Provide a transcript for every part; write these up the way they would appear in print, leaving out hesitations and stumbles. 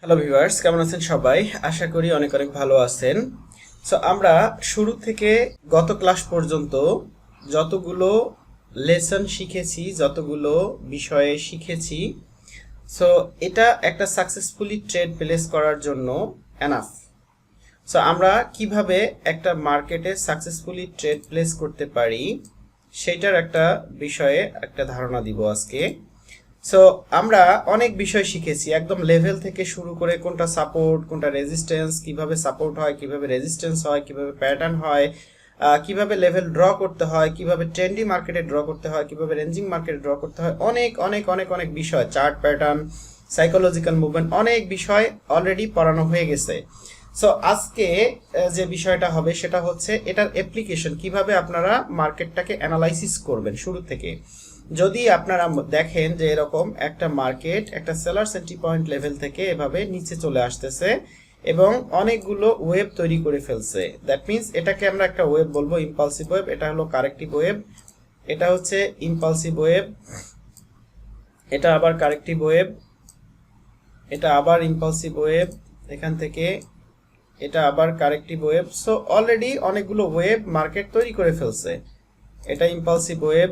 Hello viewers, কেমন আছেন সবাই? আশা করি অনেক অনেক ভালো আছেন। সো আমরা শুরু থেকে গত ক্লাস পর্যন্ত যতগুলো লেসন শিখেছি, যতগুলো বিষয়ে শিখেছি, সো এটা একটা সাকসেসফুলি ট্রেড প্লেস করার জন্য এনাফ। সো আমরা কিভাবে একটা মার্কেটে সাকসেসফুলি ট্রেড প্লেস করতে পারি সেটার একটা বিষয়ে একটা ধারণা দিব আজকে। সো আমরা অনেক বিষয় শিখেছি, একদম লেভেল থেকে শুরু করে কোনটা সাপোর্ট, কোনটা রেজিস্ট্যান্স, কিভাবে সাপোর্ট হয়, কিভাবে রেজিস্ট্যান্স হয়, কিভাবে প্যাটার্ন হয়, কিভাবে লেভেল ড্র করতে হয়, কিভাবে ট্রেন্ডি মার্কেটে ড্র করতে হয়, কিভাবে রেঞ্জিং মার্কেটে ড্র করতে হয়, অনেক অনেক অনেক অনেক বিষয়, চার্ট প্যাটার্ন, সাইকোলজিক্যাল মুভমেন্ট, অনেক বিষয় অলরেডি পড়ানো হয়ে গেছে। সো আজকে যে বিষয়টা হবে সেটা হচ্ছে এটার অ্যাপ্লিকেশন, কিভাবে আপনারা মার্কেটটাকে অ্যানালাইসিস করবেন শুরু থেকে। যদি আপনারা দেখেন যে এরকম একটা মার্কেট একটা সেলার এন্ট্রি পয়েন্ট লেভেল থেকে এভাবে নিচে চলে আসতেছে এবং অনেকগুলো ওয়েভ তৈরি করে ফেলছে, দ্যাট মিন্স এটাকে আমরা একটা ওয়েভ বলবো, ইম্পালসিভ ওয়েভ। এটা হলো কারেক্টিভ ওয়েভ, এটা হচ্ছে ইম্পালসিভ ওয়েভ, এটা আবার কারেক্টিভ ওয়েভ, এটা আবার ইম্পালসিভ ওয়েভ, এখান থেকে এটা আবার কারেক্টিভ ওয়েভ। সো অলরেডি অনেকগুলো ওয়েভ মার্কেট তৈরি করে ফেলছে। এটা ইম্পালসিভ ওয়েভ,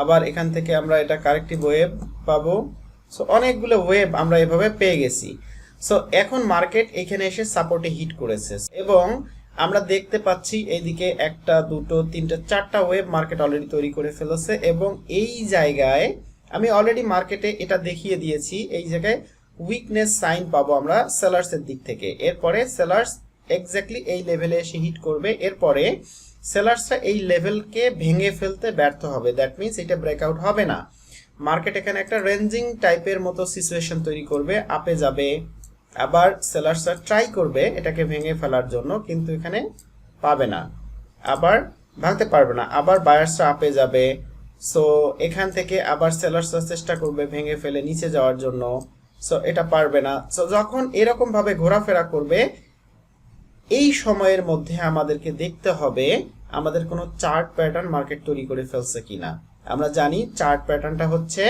আবার এখান থেকে আমরা এটা কারেক্টিভ ওয়েভ পাবো। সো অনেকগুলো ওয়েভ আমরা এভাবে পেয়ে গেছি। সো এখন মার্কেট এখানে এসে সাপোর্টে হিট করেছে এবং আমরা দেখতে পাচ্ছি এইদিকে একটা, দুটো, তিনটা, চারটা ওয়েভ মার্কেট অলরেডি তৈরি করে ফেলেছে এবং এই জায়গায় আমি অলরেডি মার্কেটে এটা দেখিয়ে দিয়েছি, এই জায়গায় উইকনেস সাইন পাবো আমরা সেলার্সের দিক থেকে। এরপরে সেলার্স এক্স্যাক্টলি এই লেভেলে এসে হিট করবে, এরপরে সেলার্সরা এই লেভেলকে ভেঙে ফেলতে ব্যর্থ হবে, দ্যাট মিন্স এটা ব্রেকআউট হবে না। মার্কেট এখানে একটা রেঞ্জিং টাইপের মতো সিচুয়েশন তৈরি করবে, আপে যাবে, আবার সেলার্সরা ট্রাই করবে এটাকে ভেঙে ফেলার জন্য, কিন্তু এখানে পাবে না, আবার ভাঙতে পারবে না, আবার বায়ার্সরা আপে যাবে। সো এখান থেকে আবার সেলার্সরা চেষ্টা করবে ভেঙে ফেলে নিচে যাওয়ার জন্য, সো এটা পারবে না। সো যখন এরকম ভাবে ঘোরাফেরা করবে এই সময়ের মধ্যে আমাদেরকে দেখতে হবে আমাদের কোনো চার্ট প্যাটার্ন মার্কেট তৈরি করে ফেলছে কিনা। আমরা জানি চার্ট প্যাটার্নটা হচ্ছে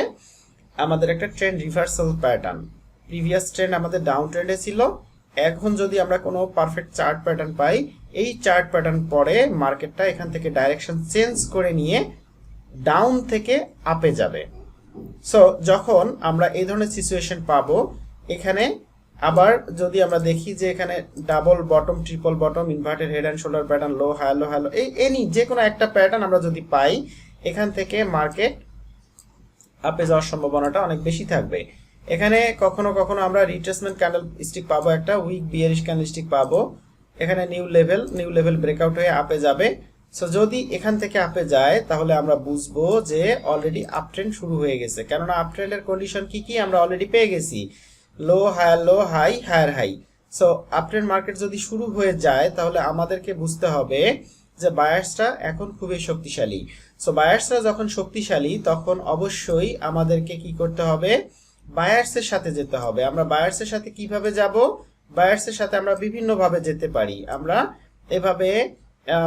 আমাদের একটা trend reversal pattern. Previous trend আমাদের ডাউন ট্রেন্ডে ছিল, এখন যদি আমরা কোনো পারফেক্ট চার্ট প্যাটার্ন পাই, এই চার্ট প্যাটার্ন পরে মার্কেটটা এখান থেকে ডাইরেকশন চেঞ্জ করে নিয়ে ডাউন থেকে আপে যাবে। সো যখন আমরা এই ধরনের সিচুয়েশন পাবো, এখানে আবার যদি আমরা দেখি যে এখানে double bottom, triple bottom, inverted head and shoulder pattern, low high low hello, এই এনি যে কোনো একটা প্যাটার্ন আমরা যদি পাই, এখান থেকে মার্কেট আপে যাওয়ার সম্ভাবনাটা অনেক বেশি থাকবে। এখানে কখনো কখনো আমরা রিট্রেসমেন্ট ক্যান্ডেল স্টিক পাবো, একটা উইক বিয়ারিশ ক্যান্ডেল স্টিক পাবো, এখানে নিউ লেভেল ব্রেকআউট হয়ে আপে যাবে। সো যদি এখান থেকে আপে যায় তাহলে আমরা বুঝবো যে অলরেডি আপ ট্রেন্ড শুরু হয়ে গেছে, কেননা আপ ট্রেন্ডের কন্ডিশন কি কি আমরা অলরেডি পেয়ে গেছি, low high higher high. So up trend market যদি শুরু হয়ে যায় তাহলে আমাদেরকে বুঝতে হবে যে বায়ার্সরা এখন খুবই শক্তিশালী। সো বায়ার্সরা যখন শক্তিশালী তখন অবশ্যই আমাদেরকে কি করতে হবে, বায়ার্সের সাথে যেতে হবে। আমরা বায়ার্সের সাথে কিভাবে যাব, বায়ার্সের সাথে আমরা বিভিন্নভাবে যেতে পারি। আমরা এভাবে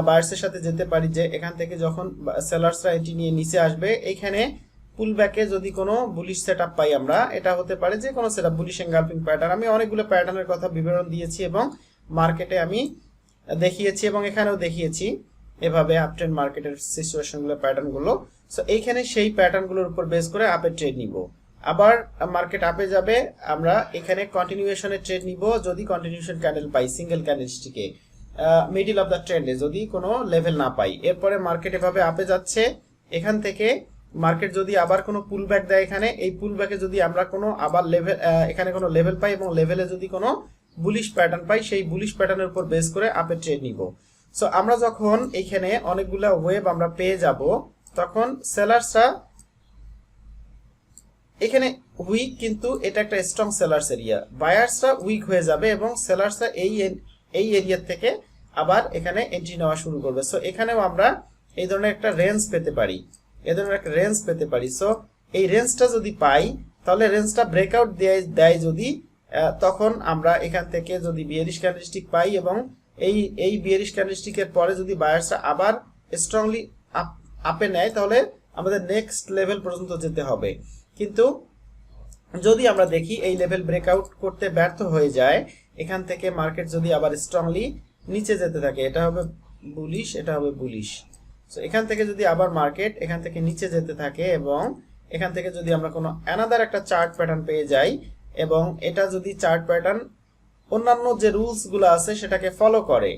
বায়ার্সের সাথে যেতে পারি যে এখান থেকে যখন সেলার্সরা এটি নিয়ে নিচে আসবে, এইখানে পুল ব্যাকে যদি কোনো বুলিশ সেটআপ পাই আমরা, এটা হতে পারে যে কোনো সেটআপ, বুলিশ এনগালফিং প্যাটার্ন, আমি অনেকগুলো প্যাটার্নের কথা বিবরণ দিয়েছি এবং মার্কেটে আমি দেখিয়েছি এবং এখানেও দেখিয়েছি এভাবে আপ ট্রেন্ড মার্কেটের সিচুয়েশনগুলো, প্যাটার্নগুলো। সো এইখানে সেই প্যাটার্নগুলোর উপর বেস করে আপে ট্রেড নিব, আবার মার্কেট আপে যাবে, আমরা এখানে কন্টিনিউশনের ট্রেড নিব যদি কন্টিনিউশন ক্যান্ডেল পাই, সিঙ্গেল ক্যান্ডেল স্টিকে মিডল অফ দ্য ট্রেন্ডে যদি কোনো লেভেল না পাই। এরপরে মার্কেট এভাবে আপে যাচ্ছে, এখান থেকে মার্কেট যদি আবার কোনো পুল ব্যাক দেয়, এখানে এই পুল ব্যাকে যদি আমরা কোনো আবার লেভেল, এখানে কোনো লেভেল পাই এবং লেভেলে যদি কোনো বুলিশ প্যাটার্ন পাই, সেই বুলিশ প্যাটার্নের উপর বেস করে আপে ট্রেড নিব। সো আমরা যখন এখানে অনেকগুলো ওয়েভ আমরা পেয়ে যাব, তখন সেলার্সরা এখানে উইক, কিন্তু এটা একটা স্ট্রং সেলার্স এরিয়া, বায়ার্সরা উইক হয়ে যাবে এবং সেলার্সরা এই এরিয়া থেকে আবার এখানে এন্ট্রি নেওয়া শুরু করবে। সো এখানেও আমরা এই ধরনের একটা রেঞ্জ পেতে পারি, এই ধরনের একটা রেঞ্জ পেতে পারি। সো এই রেঞ্জটা যদি পাই তাহলে রেঞ্জটা ব্রেকআউট দেয় যদি, তখন আমরা এখান থেকে যদি বিয়ারিশ ক্যান্ডেলস্টিক পাই এবং এই বিয়ারিশ ক্যান্ডেলস্টিকের পরে যদি বায়ার্সরা আবার স্ট্রংলি আপে নেয়, তাহলে আমাদের নেক্সট লেভেল পর্যন্ত যেতে হবে। কিন্তু যদি আমরা দেখি এই লেভেল ব্রেকআউট করতে ব্যর্থ হয়ে যায়, এখান থেকে মার্কেট যদি আবার স্ট্রংলি নিচে যেতে থাকে, এটা হবে বুলিশ, এটা হবে বুলিশ। সো এখান থেকে যদি আবার মার্কেট এখান থেকে নিচে যেতে থাকে এবং এখান থেকে যদি আমরা কোনো অ্যানাদার একটা চার্ট প্যাটার্ন পেয়ে যাই এবং এটা যদি চার্ট প্যাটার্ন অন্যান্য যে রুলসগুলো আছে সেটাকে ফলো করে,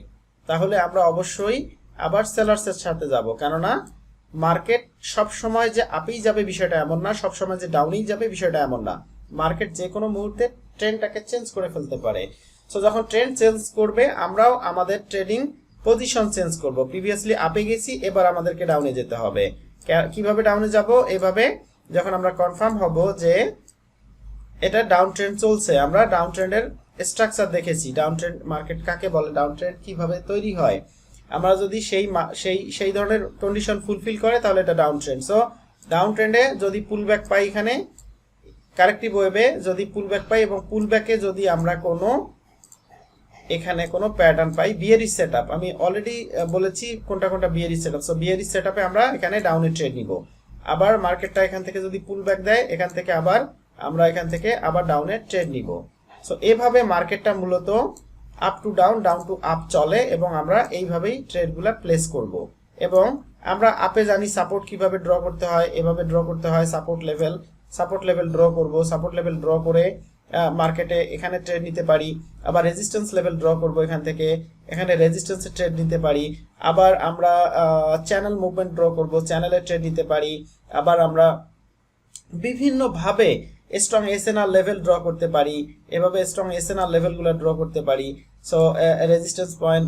তাহলে আমরা অবশ্যই আবার সেলার্সের সাথে যাব। কেননা মার্কেট সব সময় যে আপেই যাবে বিষয়টা এমন না, সব সময় যে ডাউনেই যাবে বিষয়টা এমন না। মার্কেট যে কোনো মুহূর্তে ট্রেন্ডটাকে চেঞ্জ করে ফেলতে পারে। সো যখন ট্রেন্ড চেঞ্জ করবে, আমরাও আমাদের ট্রেডিং পজিশন চেঞ্জ করব। প্রিভিয়াসলি আপে গেছি, এবার আমাদেরকে ডাউনে যেতে হবে। কিভাবে ডাউনে যাব? এভাবে যখন আমরা কনফার্ম হব যে এটা ডাউন ট্রেন্ড চলছে, আমরা ডাউন ট্রেন্ডের স্ট্রাকচার দেখেছি, ডাউন ট্রেন্ড মার্কেট কাকে বলে, ডাউন ট্রেন্ড কিভাবে তৈরি হয়, আমরা যদি সেই ধরনের কন্ডিশন ফুলফিল করে তাহলে এটা ডাউন ট্রেন্ড। সো ডাউন ট্রেন্ডে যদি পুলব্যাক পাই, এখানে কারেক্টিভ ওয়েভে যদি পুলব্যাক পাই এবং পুলব্যাকে যদি আমরা এখানে কোনো প্যাটার্ন পাই, বিয়ারিশ সেটআপ, আমি অলরেডি বলেছি কোনটা কোনটা বিয়ারিশ সেটআপ। সো বিয়ারিশ সেটআপে আমরা এখানে ডাউনে ট্রেড নিব। আবার মার্কেটটা এখান থেকে যদি পুলব্যাক দেয়, এখান থেকে আবার আমরা এখান থেকে আবার ডাউনে ট্রেড নিব। সো এভাবে মার্কেটটা মূলত up to down, down to up চলে এবং আমরা এইভাবেই ট্রেডগুলো প্লেস করব। এবং আমরা আপে জানি সাপোর্ট কিভাবে ড্র করতে হয়, এভাবে ড্র করতে হয়। সাপোর্ট লেভেল ড্র করব, সাপোর্ট লেভেল ড্র করে মার্কেটে এখানে ট্রেড নিতে পারি। আবার রেজিস্ট্যান্স লেভেল ড্র করব, এখান থেকে এখানে রেজিস্ট্যান্সে ট্রেড নিতে পারি। আবার আমরা চ্যানেল মুভমেন্ট ড্র করব, চ্যানেলে ট্রেড নিতে পারি। আবার আমরা বিভিন্নভাবে স্ট্রং এসএনআর লেভেল ড্র করতে পারি, এভাবে স্ট্রং এসএনআর লেভেলগুলো ড্র করতে পারি। So resistance point,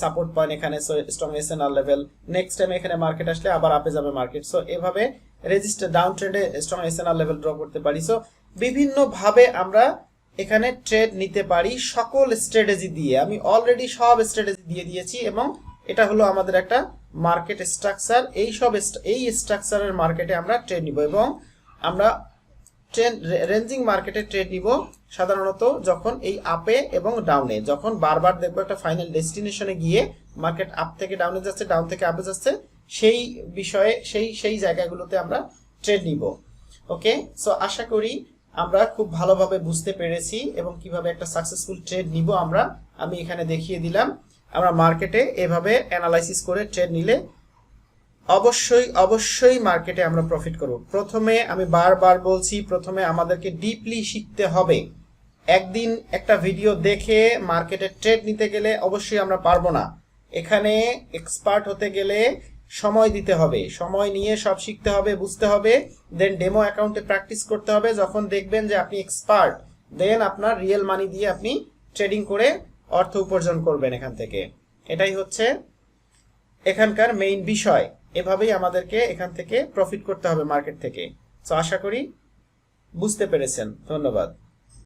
support point এখানে, so strong SNR level. Next time এখানে মার্কেট আসলে আবার আপে যাবে মার্কেট। সো এভাবে ডাউন ট্রেন্ডে স্ট্রং এসএনআর লেভেল ড্র করতে পারি। সো বিভিন্নভাবে আমরা এখানে ট্রেড নিতে পারি সকল স্ট্র্যাটেজি দিয়ে। আমি অলরেডি সব স্ট্র্যাটেজি দিয়ে দিয়েছি এবং এটা হলো আমাদের একটা মার্কেট স্ট্রাকচার। এই স্ট্রাকচারের মার্কেটে আমরা ট্রেড নিব এবং আমরা রেঞ্জিং মার্কেটে ট্রেড নিব সাধারণত যখন এই আপে এবং ডাউনে, যখন বারবার দেখবো একটা ফাইনাল ডেস্টিনেশনে গিয়ে মার্কেট আপ থেকে ডাউনে যাচ্ছে, ডাউন থেকে আপে যাচ্ছে, সেই বিষয়ে সেই জায়গাগুলোতে আমরা ট্রেড নিব। ওকে, সো আশা করি আমরা খুব ভালোভাবে বুঝতে পেরেছি এবং কিভাবে একটা সাকসেসফুল ট্রেড নিব আমি এখানে দেখিয়ে দিলাম। আমরা মার্কেটে এভাবে অ্যানালাইসিস করে ট্রেড নিলে অবশ্যই মার্কেটে আমরা প্রফিট করব। প্রথমে আমি বারবার বলছি, প্রথমে আমাদেরকে ডিপলি শিখতে হবে। একদিন একটা ভিডিও দেখে মার্কেটে ট্রেড নিতে গেলে অবশ্যই আমরা পারবো না। এখানে এক্সপার্ট হতে গেলে সময় দিতে হবে, সময় নিয়ে সব শিখতে হবে, বুঝতে হবে, দেন ডেমো অ্যাকাউন্টে প্র্যাকটিস করতে হবে। যখন দেখবেন যে আপনি এক্সপার্ট, দেন আপনার রিয়েল মানি দিয়ে আপনি ট্রেডিং করে অর্থ উপার্জন করবেন এখান থেকে। এটাই হচ্ছে এখানকার মেইন বিষয়। এভাবেই আমাদেরকে এখান থেকে প্রফিট করতে হবে মার্কেট থেকে। সো আশা করি বুঝতে পেরেছেন। ধন্যবাদ।